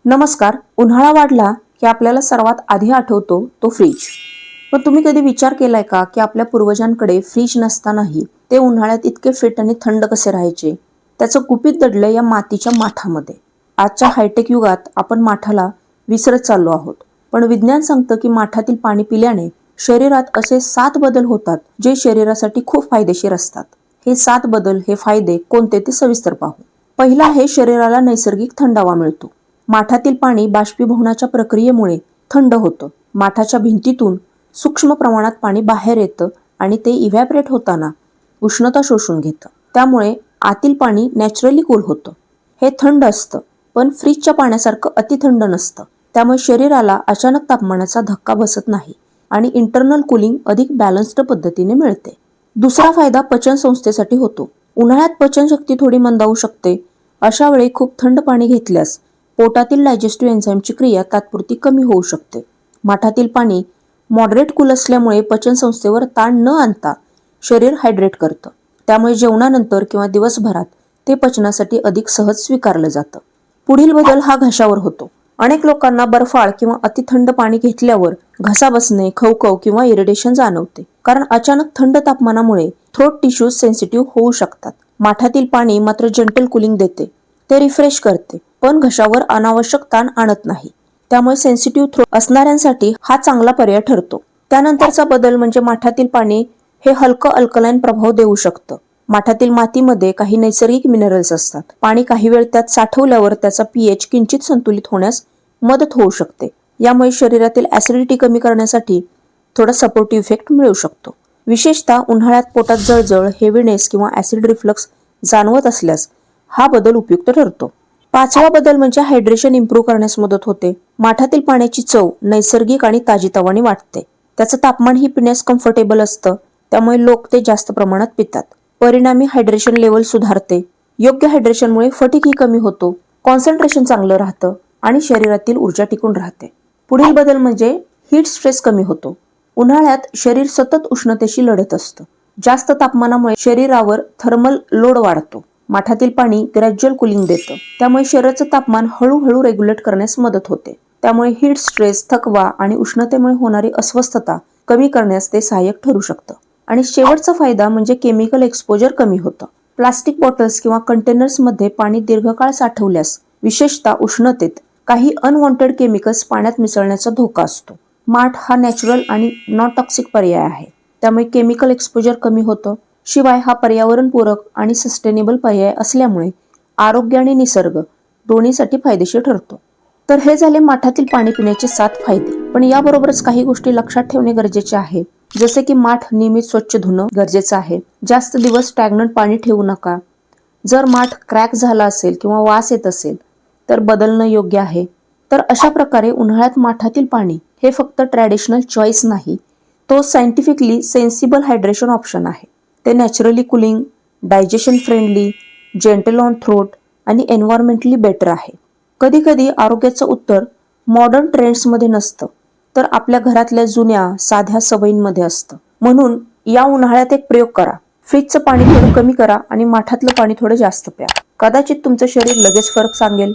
नमस्कार. उन्हाळा वाढला की आपल्याला सर्वात आधी आठवतो तो फ्रीज. पण तुम्ही कधी विचार केलाय का की आपल्या पूर्वजांकडे फ्रीज नसतानाही ते उन्हाळ्यात इतके फिट आणि थंड कसे राहायचे? त्याचं गुपित दडलं या मातीच्या माठामध्ये. आजच्या हायटेक युगात आपण माठाला विसरत चाललो आहोत. पण विज्ञान सांगतं की माठातील पाणी पिल्याने शरीरात असे 7 बदल होतात जे शरीरासाठी खूप फायदेशीर असतात. हे 7 बदल, हे फायदे कोणते ते सविस्तर पाहू. पहिला आहे, शरीराला नैसर्गिक थंडावा मिळतो. माठातील पाणी बाष्पीभवनाच्या प्रक्रियेमुळे थंड होतं. माठाच्या भिंतीतून सूक्ष्म प्रमाणात पाणी बाहेर येतं आणि ते इव्हॅपरेट होताना उष्णता शोषून घेतं. त्यामुळे आतील पाणी नॅचरली कूल होतं. हे थंड असतं, पण फ्रीजच्या पाण्यासारखं अतिथंड नसतं. त्यामुळे शरीराला अचानक तापमानाचा धक्का बसत नाही आणि इंटरनल कूलिंग अधिक बॅलन्स्ड पद्धतीने मिळते. दुसरा फायदा पचन संस्थेसाठी होतो. उन्हाळ्यात पचनशक्ती थोडी मंदावू शकते. अशा वेळी खूप थंड पाणी घेतल्यास पोटातील डायजेस्टिव्ह एन्झाईमची क्रिया तात्पुरती कमी होऊ शकते. माठातील पाणी मॉडरेट कूल असल्यामुळे पचनसंस्थेवर ताण न आणता शरीर हायड्रेट करतं. त्यामुळे जेवणानंतर किंवा दिवसभरात ते पचनासाठी अधिक सहज स्वीकारलं जातं. पुढील बदल हा घशावर होतो. अनेक लोकांना बर्फाळ किंवा अतिथंड पाणी घेतल्यावर घसा बसणे, खवखव किंवा इरिटेशन जाणवते. कारण अचानक थंड तापमानामुळे थ्रोट टिश्यूज सेन्सिटिव्ह होऊ शकतात. माठातील पाणी मात्र जेंटल कूलिंग देते. ते रिफ्रेश करते, पण घशावर अनावश्यक ताण आणत नाही. त्यामुळे सेन्सिटिव्ह थ्रोट असणाऱ्यांसाठी हा चांगला पर्याय ठरतो. त्यानंतरचा बदल म्हणजे माठातील पाणी हे हलकं अल्कलाईन प्रभाव देऊ शकतं. माठातील मातीमध्ये काही नैसर्गिक मिनरल्स असतात. पाणी काही वेळ त्यात साठवल्यावर त्याचा pH किंचित संतुलित होण्यास मदत होऊ शकते. यामुळे शरीरातील ऍसिडिटी कमी करण्यासाठी थोडा सपोर्टिव्ह इफेक्ट मिळू शकतो. विशेषतः उन्हाळ्यात पोटात जळजळ, हेवीनेस किंवा ऍसिड रिफ्लक्स जाणवत असल्यास हा बदल उपयुक्त ठरतो. पाचवा बदल म्हणजे हायड्रेशन इम्प्रूव्ह करण्यास मदत होते. माठातील पाण्याची चव नैसर्गिक आणि ताजीतवानी वाटते. त्याचं तापमानही पिण्यास कम्फर्टेबल असतं. त्यामुळे लोक ते जास्त प्रमाणात पितात. परिणामी हायड्रेशन लेवल सुधारते. योग्य हायड्रेशनमुळे फटीगही कमी होतो, कॉन्सन्ट्रेशन चांगलं राहतं आणि शरीरातील ऊर्जा टिकून राहते. पुढील बदल म्हणजे हीट स्ट्रेस कमी होतो. उन्हाळ्यात शरीर सतत उष्णतेशी लढत असतं. जास्त तापमानामुळे शरीरावर थर्मल लोड वाढतो. माठातील पाणी ग्रॅज्युअल कूलिंग देतं. त्यामुळे शरीराचं तापमान हळूहळू रेग्युलेट करण्यास मदत होते. त्यामुळे हीट स्ट्रेस, थकवा आणि उष्णतेमुळे होणारी अस्वस्थता कमी करण्यास ते सहाय्यक ठरू शकतं. आणि शेवटचा फायदा म्हणजे केमिकल एक्सपोजर कमी होतं. प्लास्टिक बॉटल्स किंवा कंटेनर्समध्ये पाणी दीर्घकाळ साठवल्यास, विशेषतः उष्णतेत, काही अनवॉन्टेड केमिकल्स पाण्यात मिसळण्याचा धोका असतो. माठ हा नॅचरल आणि नॉन टॉक्सिक पर्याय आहे. त्यामुळे केमिकल एक्सपोजर कमी होतं. शिवाय हा पर्यावरणपूरक आणि सस्टेनेबल पर्याय असल्यामुळे आरोग्य आणि निसर्ग दोन्हीसाठी फायदेशीर ठरतो. तर हे झाले माठातील पाणी पिण्याचे 7 फायदे. पण याबरोबरच काही गोष्टी लक्षात ठेवणे गरजेचे आहे. जसे की माठ नियमित स्वच्छ धुणं गरजेचं आहे. जास्त दिवस स्टॅग्नंट पाणी ठेवू नका. जर माठ क्रॅक झाला असेल किंवा वास येत असेल तर बदलणं योग्य आहे. तर अशा प्रकारे उन्हाळ्यात माठातील पाणी हे फक्त ट्रॅडिशनल चॉईस नाही, तो सायंटिफिकली सेन्सिबल हायड्रेशन ऑप्शन आहे. ते naturally cooling, digestion friendly, gentle on throat आणि एन्व्हायरमेंटली बेटर आहे. कधी कधी आरोग्याचं उत्तर मॉडर्न ट्रेंड्समध्ये नसतं, तर आपल्या घरातल्या जुन्या साध्या सवयींमध्ये असतं. म्हणून या उन्हाळ्यात एक प्रयोग करा. फ्रीजचं पाणी थोडं कमी करा आणि माठातलं पाणी थोडं जास्त प्या. कदाचित तुमचं शरीर लगेच फरक सांगेल.